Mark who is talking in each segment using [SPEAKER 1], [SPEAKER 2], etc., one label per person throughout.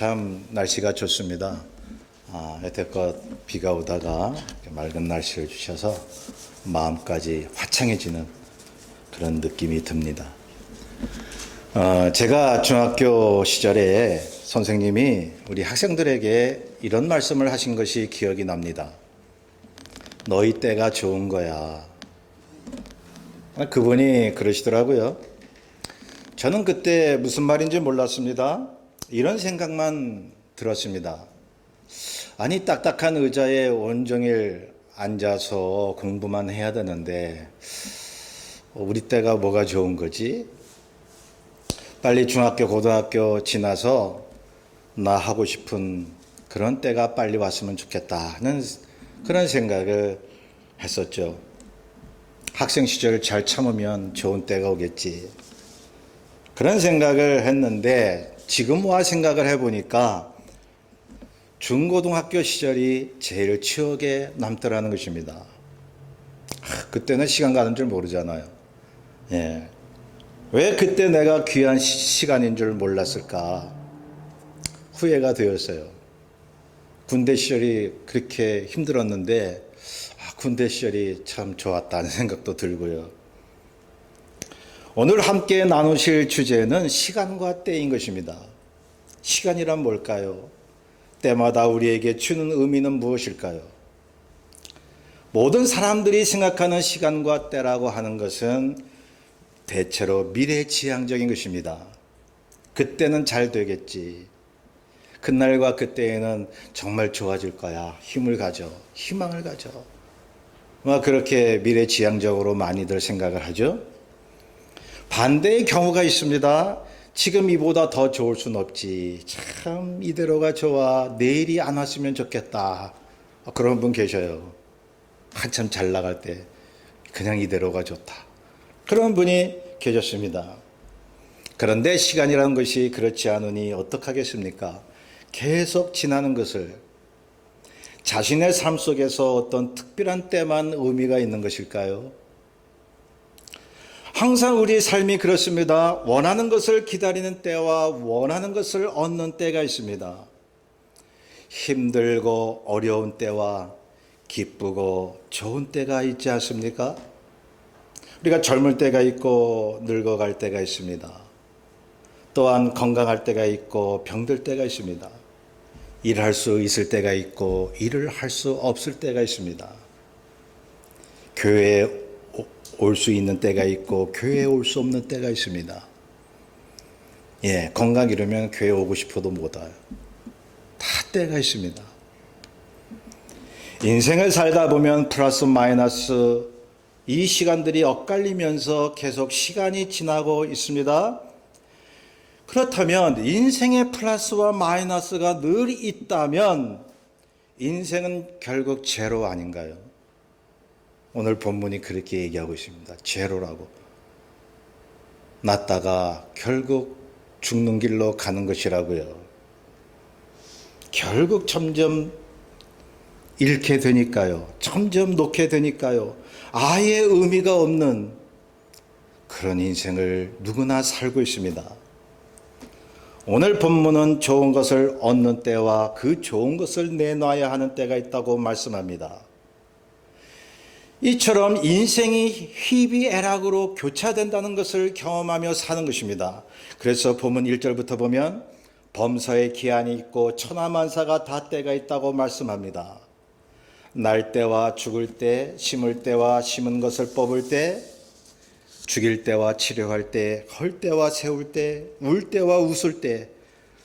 [SPEAKER 1] 참 날씨가 좋습니다. 여태껏 비가 오다가 맑은 날씨를 주셔서 마음까지 화창해지는 그런 느낌이 듭니다. 제가 중학교 시절에 선생님이 우리 학생들에게 이런 말씀을 하신 것이 기억이 납니다. 너희 때가 좋은 거야. 그분이 그러시더라고요. 저는 그때 무슨 말인지 몰랐습니다. 이런 생각만 들었습니다. 아니, 딱딱한 의자에 온종일 앉아서 공부만 해야 되는데 우리 때가 뭐가 좋은 거지? 빨리 중학교, 고등학교 지나서 나 하고 싶은 그런 때가 빨리 왔으면 좋겠다 하는 그런 생각을 했었죠. 학생 시절을 잘 참으면 좋은 때가 오겠지. 그런 생각을 했는데 지금 와 생각을 해보니까 중고등학교 시절이 제일 추억에 남더라는 것입니다. 그때는 시간 가는 줄 모르잖아요. 예. 왜 그때 내가 귀한 시간인 줄 몰랐을까? 후회가 되었어요. 군대 시절이 그렇게 힘들었는데 군대 시절이 참 좋았다는 생각도 들고요. 오늘 함께 나누실 주제는 시간과 때인 것입니다. 시간이란 뭘까요? 때마다 우리에게 주는 의미는 무엇일까요? 모든 사람들이 생각하는 시간과 때라고 하는 것은 대체로 미래지향적인 것입니다. 그때는 잘 되겠지. 그날과 그때에는 정말 좋아질 거야. 힘을 가져. 희망을 가져. 그렇게 미래지향적으로 많이들 생각을 하죠. 반대의 경우가 있습니다. 지금 이보다 더 좋을 순 없지. 참 이대로가 좋아. 내일이 안 왔으면 좋겠다. 그런 분 계셔요. 한참 잘 나갈 때 그냥 이대로가 좋다. 그런 분이 계셨습니다. 그런데 시간이라는 것이 그렇지 않으니 어떡하겠습니까? 계속 지나는 것을 자신의 삶 속에서 어떤 특별한 때만 의미가 있는 것일까요? 항상 우리 삶이 그렇습니다. 원하는 것을 기다리는 때와 원하는 것을 얻는 때가 있습니다. 힘들고 어려운 때와 기쁘고 좋은 때가 있지 않습니까? 우리가 젊을 때가 있고 늙어갈 때가 있습니다. 또한 건강할 때가 있고 병들 때가 있습니다. 일할 수 있을 때가 있고 일을 할 수 없을 때가 있습니다. 교회에 올 수 있는 때가 있고 교회에 올 수 없는 때가 있습니다. 건강 이러면 교회 오고 싶어도 못 와요. 다 때가 있습니다. 인생을 살다 보면 플러스 마이너스 이 시간들이 엇갈리면서 계속 시간이 지나고 있습니다. 그렇다면 인생의 플러스와 마이너스가 늘 있다면 인생은 결국 제로 아닌가요? 오늘 본문이 그렇게 얘기하고 있습니다. 제로라고. 났다가 결국 죽는 길로 가는 것이라고요. 결국 점점 잃게 되니까요. 점점 놓게 되니까요. 아예 의미가 없는 그런 인생을 누구나 살고 있습니다. 오늘 본문은 좋은 것을 얻는 때와 그 좋은 것을 내놔야 하는 때가 있다고 말씀합니다. 이처럼 인생이 희비애락으로 교차된다는 것을 경험하며 사는 것입니다. 그래서 본문 1절부터 보면 범사에 기한이 있고 천하만사가 다 때가 있다고 말씀합니다. 날 때와 죽을 때, 심을 때와 심은 것을 뽑을 때, 죽일 때와 치료할 때, 헐 때와 세울 때, 울 때와 웃을 때,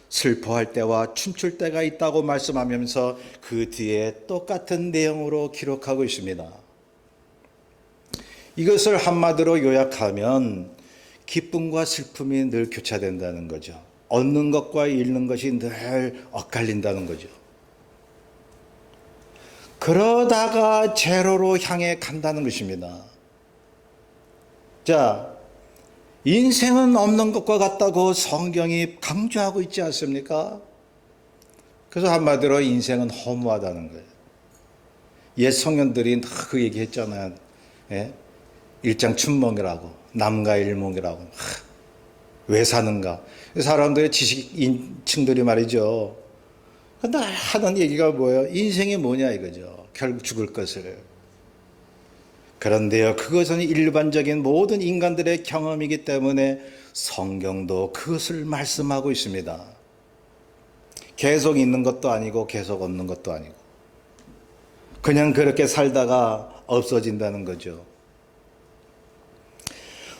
[SPEAKER 1] 슬퍼할 때와 춤출 때가 있다고 말씀하면서 그 뒤에 똑같은 내용으로 기록하고 있습니다. 이것을 한마디로 요약하면 기쁨과 슬픔이 늘 교차된다는 거죠. 얻는 것과 잃는 것이 늘 엇갈린다는 거죠. 그러다가 제로로 향해 간다는 것입니다. 자, 인생은 없는 것과 같다고 성경이 강조하고 있지 않습니까? 그래서 한마디로 인생은 허무하다는 거예요. 옛 성현들이 그 얘기 했잖아요. 일장춘몽이라고, 남가일몽이라고. 왜 사는가? 사람들의 지식인층들이 말이죠. 근데 하는 얘기가 뭐예요? 인생이 뭐냐 이거죠. 결국 죽을 것을. 그런데요, 그것은 일반적인 모든 인간들의 경험이기 때문에 성경도 그것을 말씀하고 있습니다. 계속 있는 것도 아니고 계속 없는 것도 아니고 그냥 그렇게 살다가 없어진다는 거죠.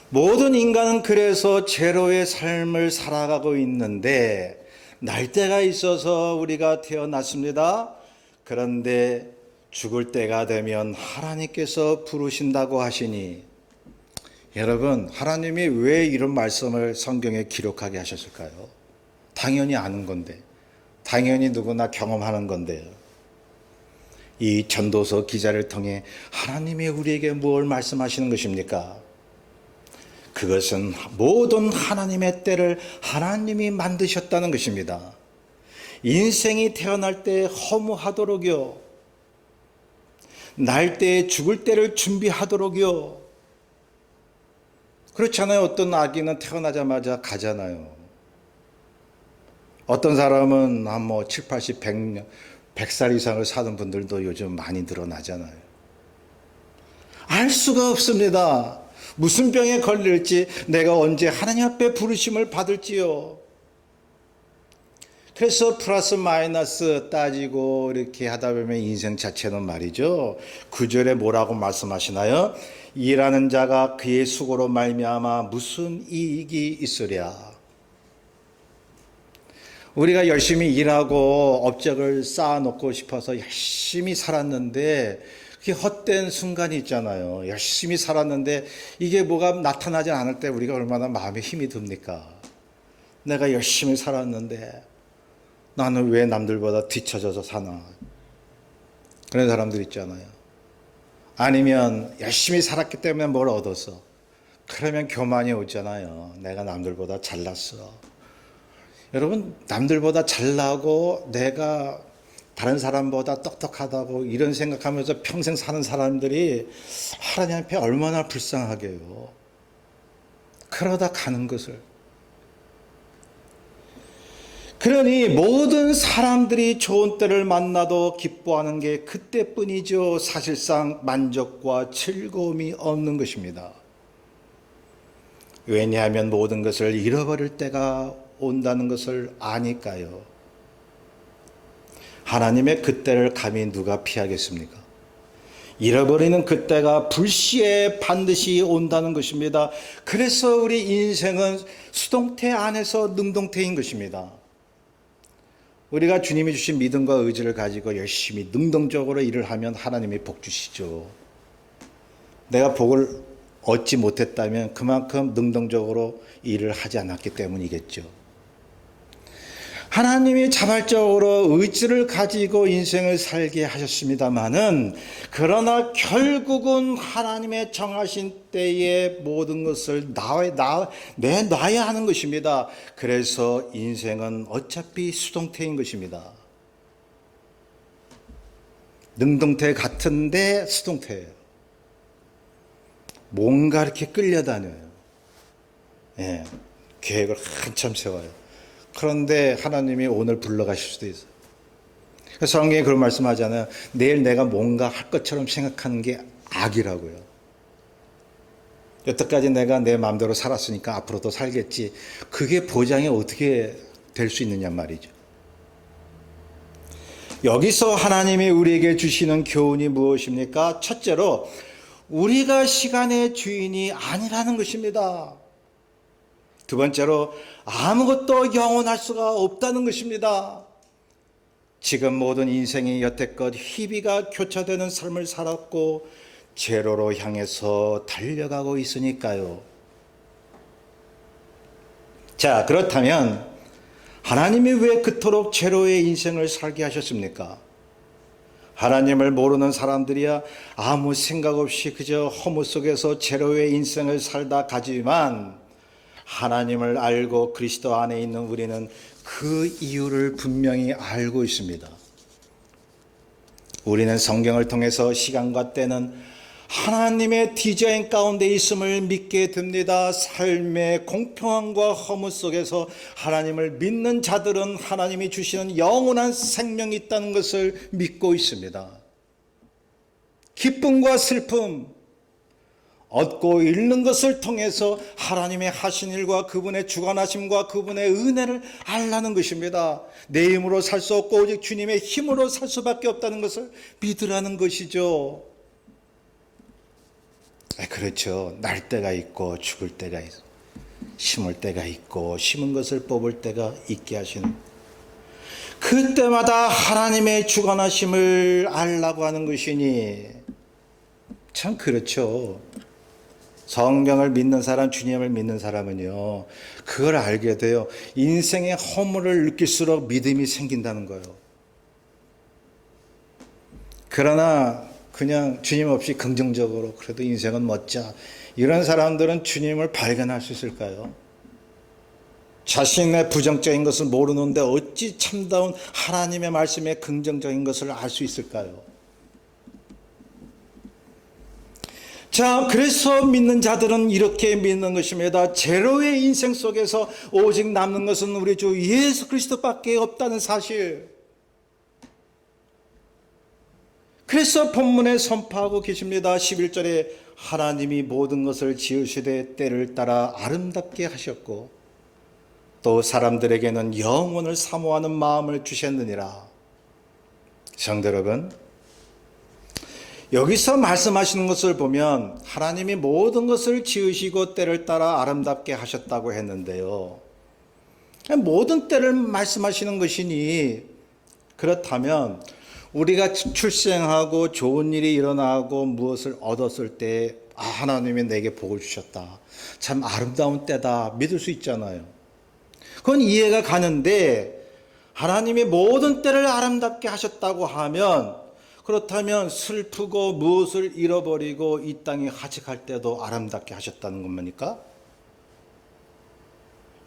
[SPEAKER 1] 모든 인간은 그래서 제로의 삶을 살아가고 있는데 날 때가 있어서 우리가 태어났습니다. 그런데 죽을 때가 되면 하나님께서 부르신다고 하시니, 여러분, 하나님이 왜 이런 말씀을 성경에 기록하게 하셨을까요? 당연히 아는 건데, 당연히 누구나 경험하는 건데요. 이 전도서 기자를 통해 하나님이 우리에게 무엇을 말씀하시는 것입니까? 그것은 모든 하나님의 때를 하나님이 만드셨다는 것입니다. 인생이 태어날 때 허무하도록요, 날 때에 죽을 때를 준비하도록요. 그렇잖아요. 어떤 아기는 태어나자마자 가잖아요. 어떤 사람은 한 7, 80, 100살 이상을 사는 분들도 요즘 많이 늘어나잖아요. 알 수가 없습니다. 무슨 병에 걸릴지, 내가 언제 하나님 앞에 부르심을 받을지요. 그래서 플러스 마이너스 따지고 이렇게 하다 보면 인생 자체는 말이죠. 9절에 뭐라고 말씀하시나요? 일하는 자가 그의 수고로 말미암아 무슨 이익이 있으랴. 우리가 열심히 일하고 업적을 쌓아놓고 싶어서 열심히 살았는데 그게 헛된 순간이 있잖아요. 열심히 살았는데 이게 뭐가 나타나지 않을 때 우리가 얼마나 마음에 힘이 듭니까? 내가 열심히 살았는데 나는 왜 남들보다 뒤처져서 사나? 그런 사람들 있잖아요. 아니면 열심히 살았기 때문에 뭘 얻었어. 그러면 교만이 오잖아요. 내가 남들보다 잘났어. 여러분, 남들보다 잘나고 내가 다른 사람보다 똑똑하다고 이런 생각하면서 평생 사는 사람들이 하나님 앞에 얼마나 불쌍하게요. 그러다 가는 것을. 그러니 모든 사람들이 좋은 때를 만나도 기뻐하는 게 그때뿐이죠. 사실상 만족과 즐거움이 없는 것입니다. 왜냐하면 모든 것을 잃어버릴 때가 온다는 것을 아니까요. 하나님의 그때를 감히 누가 피하겠습니까? 잃어버리는 그때가 불시에 반드시 온다는 것입니다. 그래서 우리 인생은 수동태 안에서 능동태인 것입니다. 우리가 주님이 주신 믿음과 의지를 가지고 열심히 능동적으로 일을 하면 하나님이 복 주시죠. 내가 복을 얻지 못했다면 그만큼 능동적으로 일을 하지 않았기 때문이겠죠. 하나님이 자발적으로 의지를 가지고 인생을 살게 하셨습니다마는, 그러나 결국은 하나님의 정하신 때에 모든 것을 내놔야 하는 것입니다. 그래서 인생은 어차피 수동태인 것입니다. 능동태 같은데 수동태예요. 뭔가 이렇게 끌려다녀요. 예, 계획을 한참 세워요. 그런데 하나님이 오늘 불러가실 수도 있어요. 그래서 성경에 그런 말씀하잖아요. 내일 내가 뭔가 할 것처럼 생각하는 게 악이라고요. 여태까지 내가 내 마음대로 살았으니까 앞으로도 살겠지. 그게 보장이 어떻게 될 수 있느냐 말이죠. 여기서 하나님이 우리에게 주시는 교훈이 무엇입니까? 첫째로, 우리가 시간의 주인이 아니라는 것입니다. 두 번째로, 아무것도 영원할 수가 없다는 것입니다. 지금 모든 인생이 여태껏 희비가 교차되는 삶을 살았고 제로로 향해서 달려가고 있으니까요. 자, 그렇다면 하나님이 왜 그토록 제로의 인생을 살게 하셨습니까? 하나님을 모르는 사람들이야 아무 생각 없이 그저 허무 속에서 제로의 인생을 살다 가지만, 하나님을 알고 그리스도 안에 있는 우리는 그 이유를 분명히 알고 있습니다. 우리는 성경을 통해서 시간과 때는 하나님의 디자인 가운데 있음을 믿게 됩니다. 삶의 공평함과 허무 속에서 하나님을 믿는 자들은 하나님이 주시는 영원한 생명이 있다는 것을 믿고 있습니다. 기쁨과 슬픔, 얻고 잃는 것을 통해서 하나님의 하신 일과 그분의 주관하심과 그분의 은혜를 알라는 것입니다. 내 힘으로 살 수 없고 오직 주님의 힘으로 살 수밖에 없다는 것을 믿으라는 것이죠. 그렇죠. 날 때가 있고 죽을 때가 있고 심을 때가 있고 심은 것을 뽑을 때가 있게 하시는, 그때마다 하나님의 주관하심을 알라고 하는 것이니 참 그렇죠. 성경을 믿는 사람, 주님을 믿는 사람은요, 그걸 알게 돼요. 인생의 허물을 느낄수록 믿음이 생긴다는 거예요. 그러나 그냥 주님 없이 긍정적으로 그래도 인생은 멋져, 이런 사람들은 주님을 발견할 수 있을까요? 자신의 부정적인 것을 모르는데 어찌 참다운 하나님의 말씀에 긍정적인 것을 알 수 있을까요? 자, 그래서 믿는 자들은 이렇게 믿는 것입니다. 제로의 인생 속에서 오직 남는 것은 우리 주 예수 그리스도밖에 없다는 사실. 그래서 본문에 선포하고 계십니다. 11절에 하나님이 모든 것을 지으시되 때를 따라 아름답게 하셨고 또 사람들에게는 영원을 사모하는 마음을 주셨느니라. 성도 여러분, 여기서 말씀하시는 것을 보면 하나님이 모든 것을 지으시고 때를 따라 아름답게 하셨다고 했는데요, 모든 때를 말씀하시는 것이니, 그렇다면 우리가 출생하고 좋은 일이 일어나고 무엇을 얻었을 때 하나님이 내게 복을 주셨다, 참 아름다운 때다, 믿을 수 있잖아요. 그건 이해가 가는데, 하나님이 모든 때를 아름답게 하셨다고 하면, 그렇다면 슬프고 무엇을 잃어버리고 이 땅에 하직할 때도 아름답게 하셨다는 겁니까?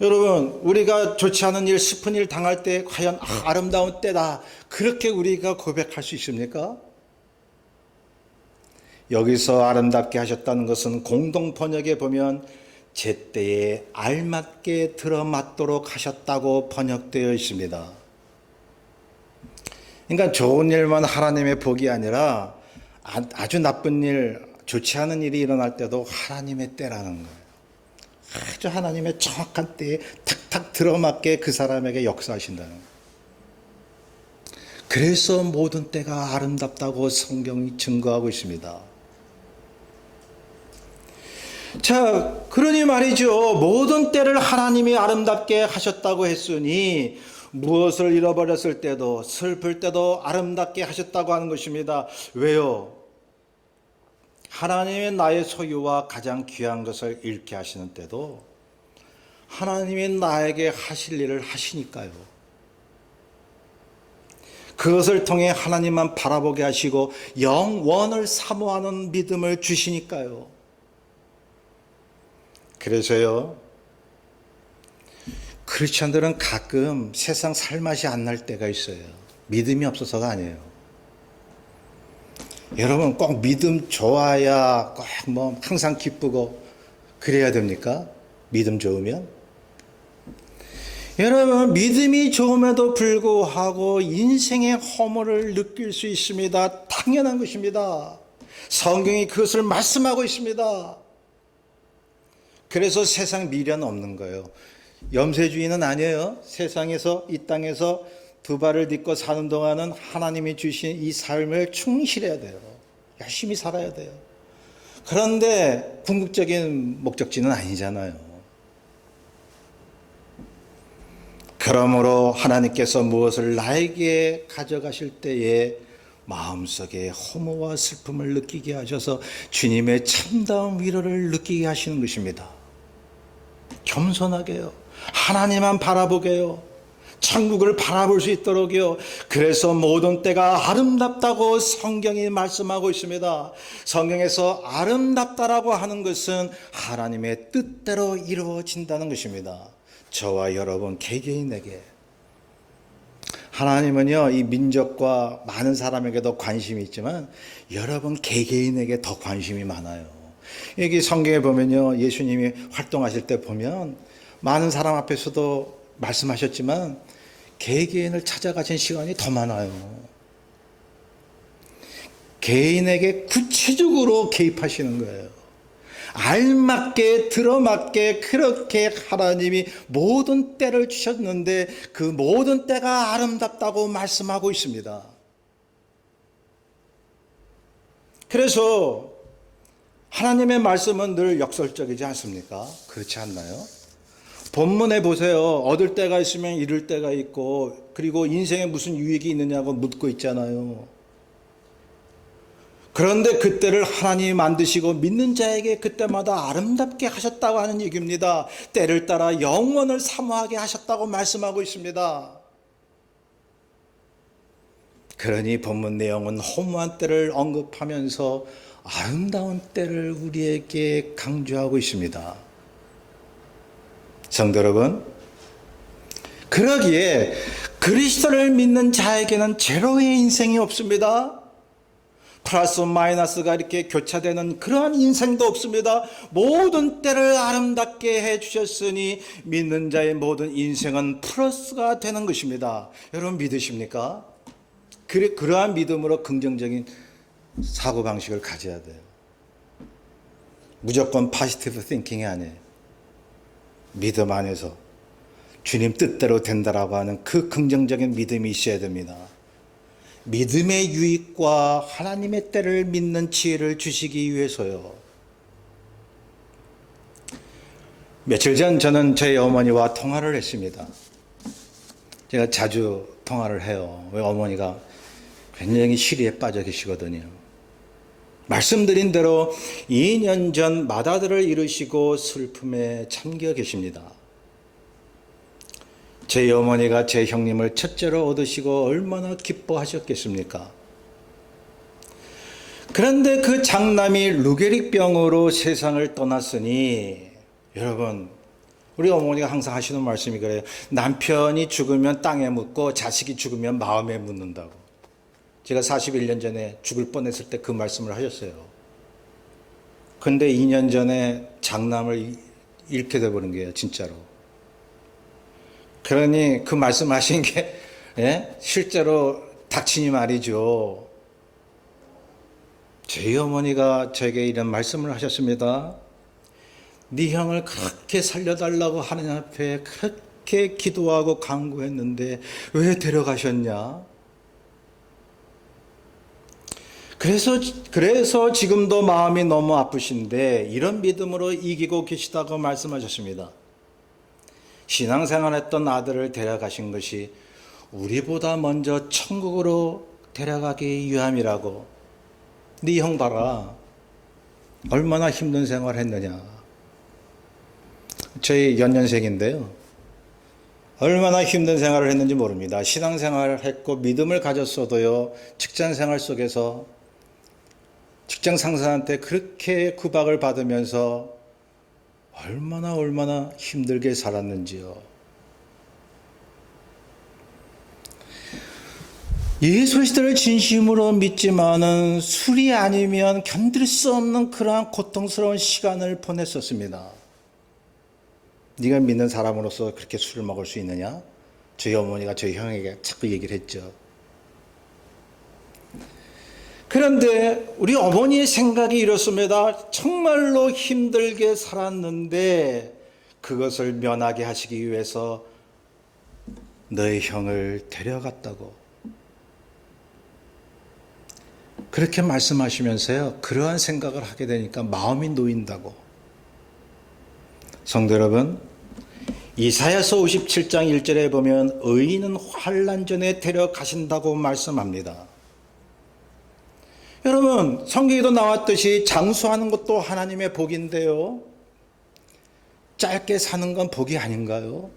[SPEAKER 1] 여러분, 우리가 좋지 않은 일, 슬픈 일 당할 때 과연 아름다운 때다, 그렇게 우리가 고백할 수 있습니까? 여기서 아름답게 하셨다는 것은 공동 번역에 보면 제때에 알맞게 들어맞도록 하셨다고 번역되어 있습니다. 그러니까 좋은 일만 하나님의 복이 아니라 아주 나쁜 일, 좋지 않은 일이 일어날 때도 하나님의 때라는 거예요. 아주 하나님의 정확한 때에 탁탁 들어맞게 그 사람에게 역사하신다는 거예요. 그래서 모든 때가 아름답다고 성경이 증거하고 있습니다. 자, 그러니 말이죠. 모든 때를 하나님이 아름답게 하셨다고 했으니 무엇을 잃어버렸을 때도 슬플 때도 아름답게 하셨다고 하는 것입니다. 왜요? 하나님의 나의 소유와 가장 귀한 것을 잃게 하시는 때도 하나님이 나에게 하실 일을 하시니까요. 그것을 통해 하나님만 바라보게 하시고 영원을 사모하는 믿음을 주시니까요. 그래서요, 크리스천들은 가끔 세상 살맛이 안 날 때가 있어요. 믿음이 없어서가 아니에요. 여러분, 꼭 믿음 좋아야 꼭 뭐 항상 기쁘고 그래야 됩니까? 믿음 좋으면? 여러분, 믿음이 좋음에도 불구하고 인생의 허물을 느낄 수 있습니다. 당연한 것입니다. 성경이 그것을 말씀하고 있습니다. 그래서 세상 미련 없는 거예요. 염세주의는 아니에요. 세상에서, 이 땅에서 두 발을 딛고 사는 동안은 하나님이 주신 이 삶을 충실해야 돼요. 열심히 살아야 돼요. 그런데 궁극적인 목적지는 아니잖아요. 그러므로 하나님께서 무엇을 나에게 가져가실 때에 마음속에 허무와 슬픔을 느끼게 하셔서 주님의 참다운 위로를 느끼게 하시는 것입니다. 겸손하게요. 하나님만 바라보게요. 천국을 바라볼 수 있도록요. 그래서 모든 때가 아름답다고 성경이 말씀하고 있습니다. 성경에서 아름답다라고 하는 것은 하나님의 뜻대로 이루어진다는 것입니다. 저와 여러분 개개인에게 하나님은요, 이 민족과 많은 사람에게도 관심이 있지만 여러분 개개인에게 더 관심이 많아요. 여기 성경에 보면요, 예수님이 활동하실 때 보면 많은 사람 앞에서도 말씀하셨지만 개개인을 찾아가신 시간이 더 많아요. 개인에게 구체적으로 개입하시는 거예요. 알맞게 들어맞게 그렇게 하나님이 모든 때를 주셨는데 그 모든 때가 아름답다고 말씀하고 있습니다. 그래서 하나님의 말씀은 늘 역설적이지 않습니까? 그렇지 않나요? 본문에 보세요. 얻을 때가 있으면 잃을 때가 있고, 그리고 인생에 무슨 유익이 있느냐고 묻고 있잖아요. 그런데 그때를 하나님이 만드시고 믿는 자에게 그때마다 아름답게 하셨다고 하는 얘기입니다. 때를 따라 영원을 사모하게 하셨다고 말씀하고 있습니다. 그러니 본문 내용은 허무한 때를 언급하면서 아름다운 때를 우리에게 강조하고 있습니다. 성도 여러분, 그러기에 그리스도를 믿는 자에게는 제로의 인생이 없습니다. 플러스 마이너스가 이렇게 교차되는 그러한 인생도 없습니다. 모든 때를 아름답게 해주셨으니 믿는 자의 모든 인생은 플러스가 되는 것입니다. 여러분 믿으십니까? 그러한 믿음으로 긍정적인 사고방식을 가져야 돼요. 무조건 파지티브 띵킹이 아니에요. 믿음 안에서 주님 뜻대로 된다라고 하는 그 긍정적인 믿음이 있어야 됩니다. 믿음의 유익과 하나님의 때를 믿는 지혜를 주시기 위해서요. 며칠 전 저는 저희 어머니와 통화를 했습니다. 제가 자주 통화를 해요. 왜 어머니가 굉장히 시리에 빠져 계시거든요. 말씀드린 대로 2년 전 맏아들을 잃으시고 슬픔에 잠겨 계십니다. 제 어머니가 제 형님을 첫째로 얻으시고 얼마나 기뻐하셨겠습니까? 그런데 그 장남이 루게릭병으로 세상을 떠났으니, 여러분, 우리 어머니가 항상 하시는 말씀이 그래요. 남편이 죽으면 땅에 묻고 자식이 죽으면 마음에 묻는다고. 제가 41년 전에 죽을 뻔했을 때 그 말씀을 하셨어요. 근데 2년 전에 장남을 잃게 돼버린 거예요, 진짜로. 그러니 그 말씀하신 게 실제로 닥치니 말이죠. 저희 어머니가 저에게 이런 말씀을 하셨습니다. 네 형을 그렇게 살려달라고 하나님 앞에 그렇게 기도하고 간구했는데 왜 데려가셨냐? 그래서 지금도 마음이 너무 아프신데 이런 믿음으로 이기고 계시다고 말씀하셨습니다. 신앙생활했던 아들을 데려가신 것이 우리보다 먼저 천국으로 데려가기 위함이라고. 네 형 봐라. 얼마나 힘든 생활했느냐. 저희 연년생인데요. 얼마나 힘든 생활을 했는지 모릅니다. 신앙생활을 했고 믿음을 가졌어도요. 직장생활 속에서 직장 상사한테 그렇게 구박을 받으면서 얼마나 힘들게 살았는지요. 예수 그리스도를 진심으로 믿지만은 술이 아니면 견딜 수 없는 그러한 고통스러운 시간을 보냈었습니다. 네가 믿는 사람으로서 그렇게 술을 먹을 수 있느냐? 저희 어머니가 저희 형에게 자꾸 얘기를 했죠. 그런데 우리 어머니의 생각이 이렇습니다. 정말로 힘들게 살았는데 그것을 면하게 하시기 위해서 너의 형을 데려갔다고. 그렇게 말씀하시면서요. 그러한 생각을 하게 되니까 마음이 놓인다고. 성도 여러분, 이사야서 57장 1절에 보면 의인은 환난 전에 데려가신다고 말씀합니다. 여러분, 성경에도 나왔듯이 장수하는 것도 하나님의 복인데요. 짧게 사는 건 복이 아닌가요?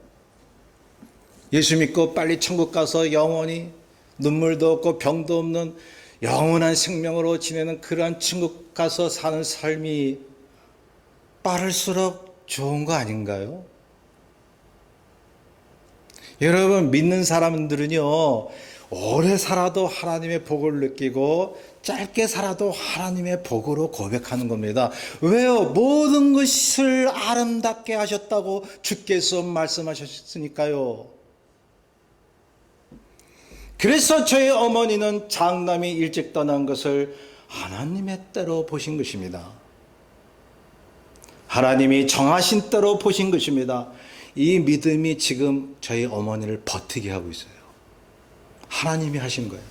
[SPEAKER 1] 예수 믿고 빨리 천국 가서 영원히 눈물도 없고 병도 없는 영원한 생명으로 지내는 그러한 천국 가서 사는 삶이 빠를수록 좋은 거 아닌가요? 여러분, 믿는 사람들은요, 오래 살아도 하나님의 복을 느끼고 짧게 살아도 하나님의 복으로 고백하는 겁니다. 왜요? 모든 것을 아름답게 하셨다고 주께서 말씀하셨으니까요. 그래서 저희 어머니는 장남이 일찍 떠난 것을 하나님의 때로 보신 것입니다. 하나님이 정하신 때로 보신 것입니다. 이 믿음이 지금 저희 어머니를 버티게 하고 있어요. 하나님이 하신 거예요.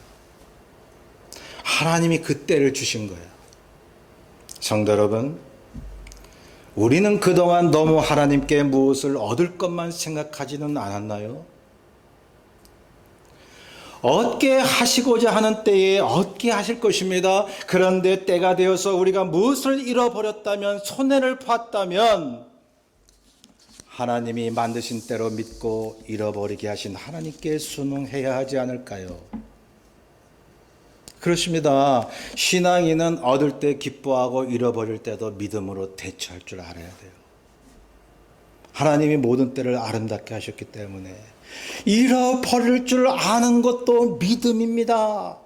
[SPEAKER 1] 하나님이 그 때를 주신 거예요. 성도 여러분, 우리는 그동안 너무 하나님께 무엇을 얻을 것만 생각하지는 않았나요? 얻게 하시고자 하는 때에 얻게 하실 것입니다. 그런데 때가 되어서 우리가 무엇을 잃어버렸다면, 손해를 봤다면 하나님이 만드신 대로 믿고 잃어버리게 하신 하나님께 순응해야 하지 않을까요? 그렇습니다. 신앙인은 얻을 때 기뻐하고 잃어버릴 때도 믿음으로 대처할 줄 알아야 돼요. 하나님이 모든 때를 아름답게 하셨기 때문에 잃어버릴 줄 아는 것도 믿음입니다.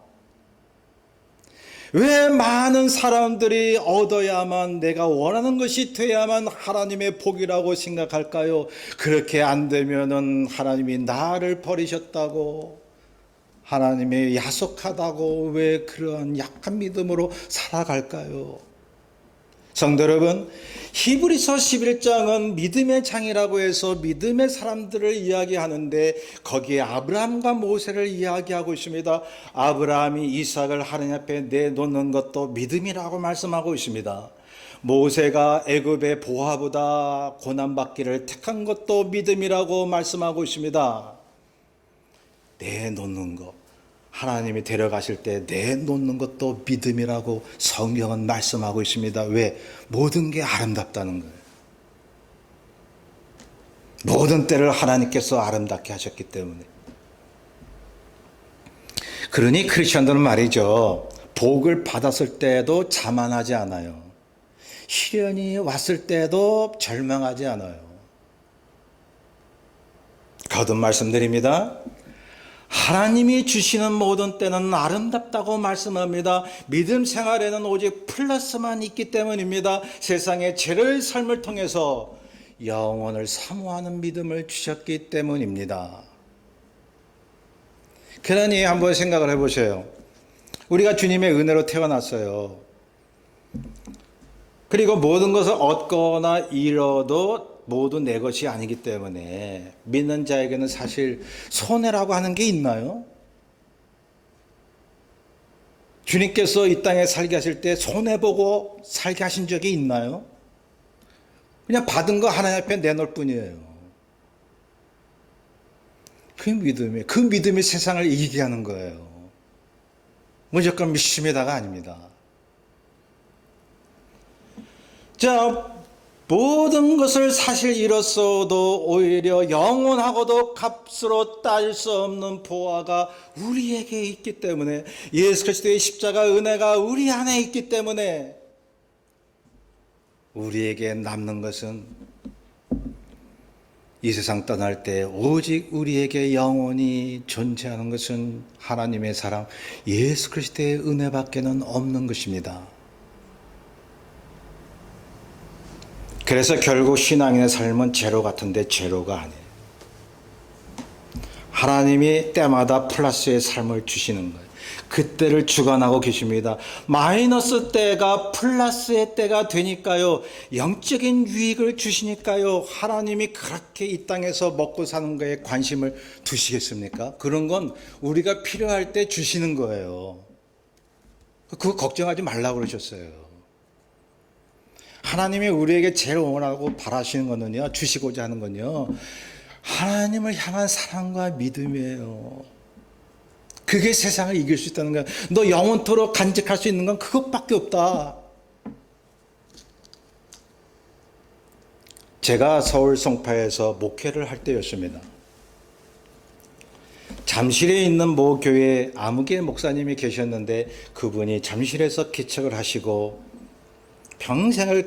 [SPEAKER 1] 왜 많은 사람들이 얻어야만, 내가 원하는 것이 돼야만 하나님의 복이라고 생각할까요? 그렇게 안 되면은 하나님이 나를 버리셨다고, 하나님의 야속하다고 왜 그런 약한 믿음으로 살아갈까요? 성도 여러분, 히브리서 11장은 믿음의 장이라고 해서 믿음의 사람들을 이야기하는데 거기에 아브라함과 모세를 이야기하고 있습니다. 아브라함이 이삭을 하나님 앞에 내놓는 것도 믿음이라고 말씀하고 있습니다. 모세가 애굽의 보화보다 고난받기를 택한 것도 믿음이라고 말씀하고 있습니다. 내놓는 것, 하나님이 데려가실 때 내놓는 것도 믿음이라고 성경은 말씀하고 있습니다. 왜? 모든 게 아름답다는 거예요. 모든 때를 하나님께서 아름답게 하셨기 때문에. 그러니 크리스천들은 말이죠, 복을 받았을 때도 자만하지 않아요. 시련이 왔을 때도 절망하지 않아요. 거듭 말씀드립니다. 하나님이 주시는 모든 때는 아름답다고 말씀합니다. 믿음 생활에는 오직 플러스만 있기 때문입니다. 세상의 죄를 삶을 통해서 영원을 사모하는 믿음을 주셨기 때문입니다. 그러니 한번 생각을 해보세요. 우리가 주님의 은혜로 태어났어요. 그리고 모든 것을 얻거나 잃어도 모두 내 것이 아니기 때문에 믿는 자에게는 사실 손해라고 하는 게 있나요? 주님께서 이 땅에 살게 하실 때 손해보고 살게 하신 적이 있나요? 그냥 받은 거 하나님 앞에 내놓을 뿐이에요. 그 믿음이 세상을 이기게 하는 거예요. 무조건 믿습니다가 아닙니다. 자, 모든 것을 사실 잃었어도 오히려 영원하고도 값으로 따질 수 없는 보화가 우리에게 있기 때문에, 예수 그리스도의 십자가 은혜가 우리 안에 있기 때문에 우리에게 남는 것은 이 세상 떠날 때 오직 우리에게 영원히 존재하는 것은 하나님의 사랑, 예수 그리스도의 은혜밖에는 없는 것입니다. 그래서 결국 신앙인의 삶은 제로 같은데 제로가 아니에요. 하나님이 때마다 플러스의 삶을 주시는 거예요. 그때를 주관하고 계십니다. 마이너스 때가 플러스의 때가 되니까요, 영적인 유익을 주시니까요, 하나님이 그렇게 이 땅에서 먹고 사는 거에 관심을 두시겠습니까? 그런 건 우리가 필요할 때 주시는 거예요. 그거 걱정하지 말라고 그러셨어요. 하나님이 우리에게 제일 원하고 바라시는 거는요, 주시고자 하는 건요, 하나님을 향한 사랑과 믿음이에요. 그게 세상을 이길 수 있다는 거야. 너 영원토록 간직할 수 있는 건 그것밖에 없다. 제가 서울 송파에서 목회를 할 때였습니다. 잠실에 있는 모 교회 아무개 목사님이 계셨는데 그분이 잠실에서 개척을 하시고 평생을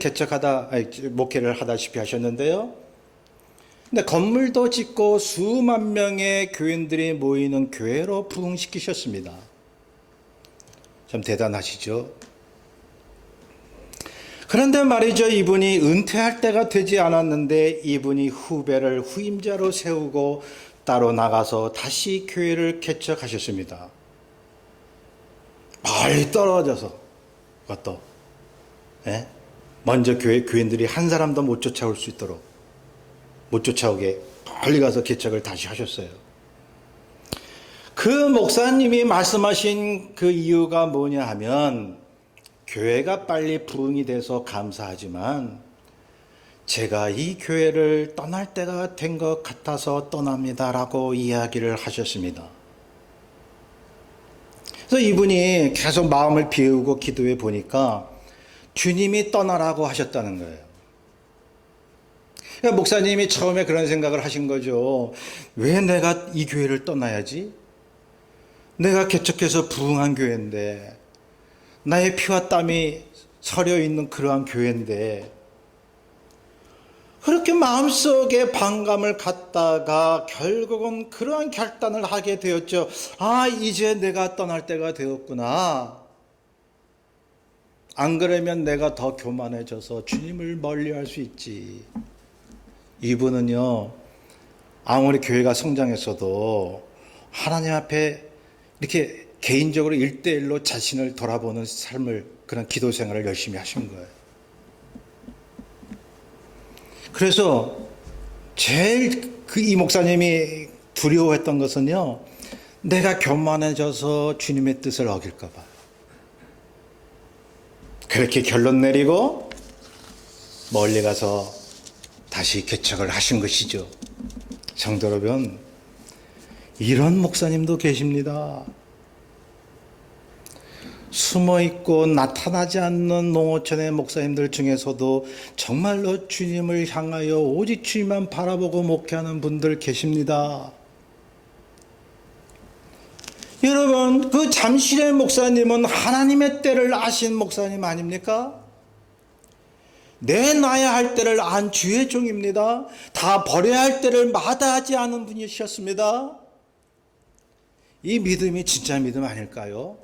[SPEAKER 1] 목회를 하다시피 하셨는데요. 근데 건물도 짓고 수만 명의 교인들이 모이는 교회로 부흥시키셨습니다. 참 대단하시죠? 그런데 말이죠, 이분이 은퇴할 때가 되지 않았는데 이분이 후배를 후임자로 세우고 따로 나가서 다시 교회를 개척하셨습니다. 멀리 떨어져서 그것도 먼저 교인들이 한 사람도 못 쫓아올 수 있도록 못 쫓아오게 멀리 가서 개척을 다시 하셨어요. 그 목사님이 말씀하신 그 이유가 뭐냐 하면, 교회가 빨리 부흥이 돼서 감사하지만 제가 이 교회를 떠날 때가 된 것 같아서 떠납니다라고 이야기를 하셨습니다. 그래서 이분이 계속 마음을 비우고 기도해 보니까 주님이 떠나라고 하셨다는 거예요. 그러니까 목사님이 처음에 그런 생각을 하신 거죠. 왜 내가 이 교회를 떠나야지? 내가 개척해서 부흥한 교회인데, 나의 피와 땀이 서려 있는 그러한 교회인데, 그렇게 마음속에 반감을 갖다가 결국은 그러한 결단을 하게 되었죠. 아, 이제 내가 떠날 때가 되었구나. 안 그러면 내가 더 교만해져서 주님을 멀리할 수 있지. 이분은요, 아무리 교회가 성장했어도 하나님 앞에 이렇게 개인적으로 1대1로 자신을 돌아보는 삶을, 그런 기도 생활을 열심히 하신 거예요. 그래서 제일 이 목사님이 두려워했던 것은요, 내가 교만해져서 주님의 뜻을 어길까 봐. 그렇게 결론 내리고 멀리 가서 다시 개척을 하신 것이죠. 성도 여러분, 이런 목사님도 계십니다. 숨어있고 나타나지 않는 농어촌의 목사님들 중에서도 정말로 주님을 향하여 오직 주님만 바라보고 목회하는 분들 계십니다. 여러분, 그 잠실의 목사님은 하나님의 때를 아신 목사님 아닙니까? 내놔야 할 때를 안 주의 종입니다. 다 버려야 할 때를 마다하지 않은 분이셨습니다. 이 믿음이 진짜 믿음 아닐까요?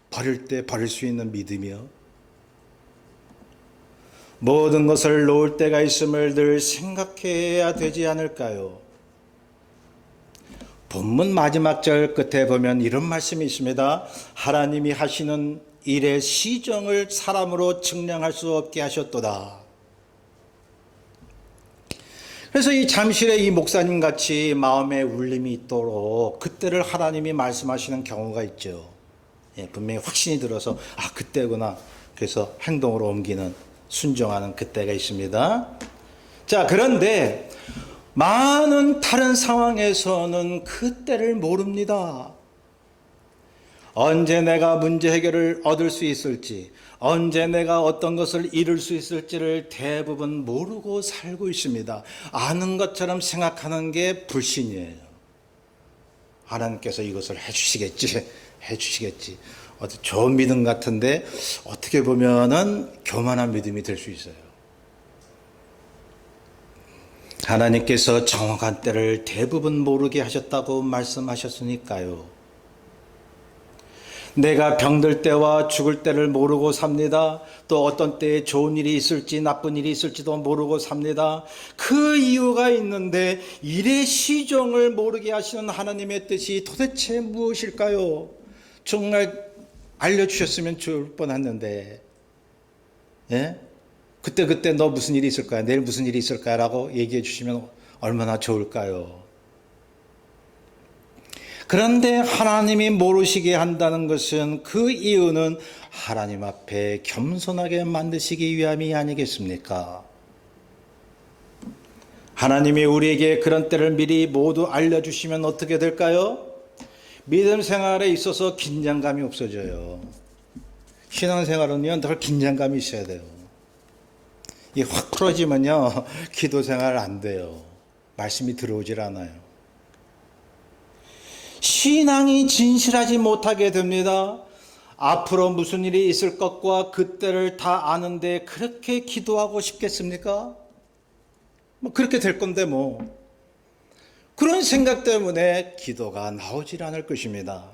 [SPEAKER 1] 버릴 때 버릴 수 있는 믿음이요. 모든 것을 놓을 때가 있음을 늘 생각해야 되지 않을까요? 본문 마지막 절 끝에 보면 이런 말씀이 있습니다. 하나님이 하시는 일의 시정을 사람으로 측량할 수 없게 하셨도다. 그래서 이 잠실의 이 목사님 같이 마음에 울림이 있도록 그때를 하나님이 말씀하시는 경우가 있죠. 분명히 확신이 들어서 그때구나. 그래서 행동으로 옮기는, 순종하는 그때가 있습니다. 자, 그런데 많은 다른 상황에서는 그때를 모릅니다. 언제 내가 문제 해결을 얻을 수 있을지, 언제 내가 어떤 것을 이룰 수 있을지를 대부분 모르고 살고 있습니다. 아는 것처럼 생각하는 게 불신이에요. 하나님께서 이것을 해주시겠지. 좋은 믿음 같은데 어떻게 보면은 교만한 믿음이 될 수 있어요. 하나님께서 정확한 때를 대부분 모르게 하셨다고 말씀하셨으니까요. 내가 병들 때와 죽을 때를 모르고 삽니다. 또 어떤 때에 좋은 일이 있을지 나쁜 일이 있을지도 모르고 삽니다. 그 이유가 있는데 일의 시종을 모르게 하시는 하나님의 뜻이 도대체 무엇일까요? 정말 알려주셨으면 좋을 뻔했는데, 그때 너 무슨 일이 있을 거야, 내일 무슨 일이 있을 거야 라고 얘기해 주시면 얼마나 좋을까요? 그런데 하나님이 모르시게 한다는 것은 그 이유는 하나님 앞에 겸손하게 만드시기 위함이 아니겠습니까? 하나님이 우리에게 그런 때를 미리 모두 알려주시면 어떻게 될까요? 믿음 생활에 있어서 긴장감이 없어져요. 신앙생활은요, 늘 긴장감이 있어야 돼요. 이 확 풀어지면요, 기도 생활 안 돼요. 말씀이 들어오질 않아요. 신앙이 진실하지 못하게 됩니다. 앞으로 무슨 일이 있을 것과 그때를 다 아는데 그렇게 기도하고 싶겠습니까? 그렇게 될 건데 그런 생각 때문에 기도가 나오질 않을 것입니다.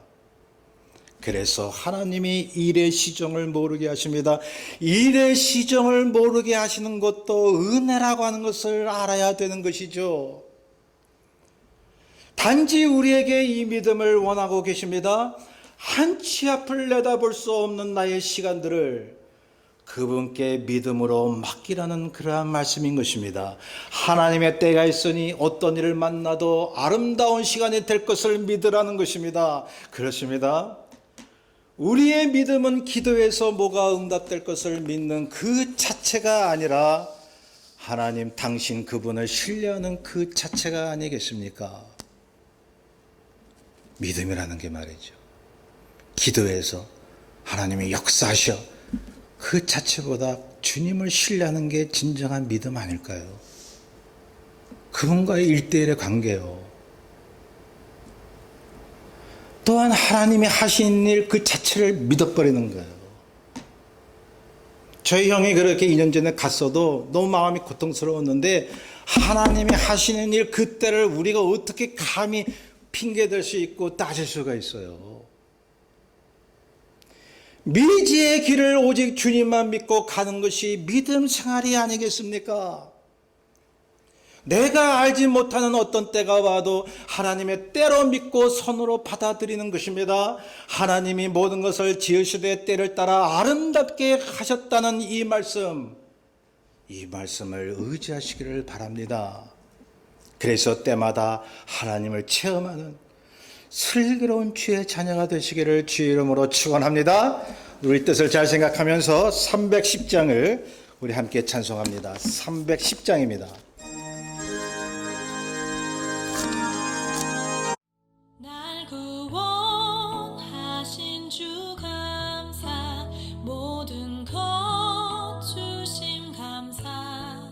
[SPEAKER 1] 그래서 하나님이 일의 시정을 모르게 하십니다. 일의 시정을 모르게 하시는 것도 은혜라고 하는 것을 알아야 되는 것이죠. 단지 우리에게 이 믿음을 원하고 계십니다. 한 치 앞을 내다볼 수 없는 나의 시간들을 그분께 믿음으로 맡기라는 그러한 말씀인 것입니다. 하나님의 때가 있으니 어떤 일을 만나도 아름다운 시간이 될 것을 믿으라는 것입니다. 그렇습니다. 우리의 믿음은 기도에서 뭐가 응답될 것을 믿는 그 자체가 아니라 하나님 당신 그분을 신뢰하는 그 자체가 아니겠습니까? 믿음이라는 게 말이죠. 기도에서 하나님이 역사하셔 그 자체보다 주님을 신뢰하는 게 진정한 믿음 아닐까요? 그분과의 일대일의 관계요. 또한 하나님이 하신 일 그 자체를 믿어버리는 거예요. 저희 형이 그렇게 2년 전에 갔어도 너무 마음이 고통스러웠는데 하나님이 하시는 일 그때를 우리가 어떻게 감히 핑계댈 수 있고 따질 수가 있어요. 미지의 길을 오직 주님만 믿고 가는 것이 믿음 생활이 아니겠습니까? 내가 알지 못하는 어떤 때가 와도 하나님의 때로 믿고 손으로 받아들이는 것입니다. 하나님이 모든 것을 지으시되 때를 따라 아름답게 하셨다는 이 말씀을 의지하시기를 바랍니다. 그래서 때마다 하나님을 체험하는 슬기로운 주의 자녀가 되시기를 주의 이름으로 축원합니다. 우리 뜻을 잘 생각하면서 310장을 우리 함께 찬송합니다. 310장입니다.
[SPEAKER 2] 날 구원하신 주 감사, 모든 것 주심 감사,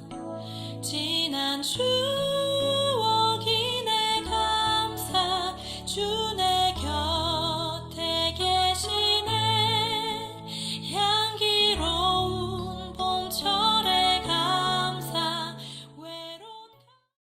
[SPEAKER 2] 지난 주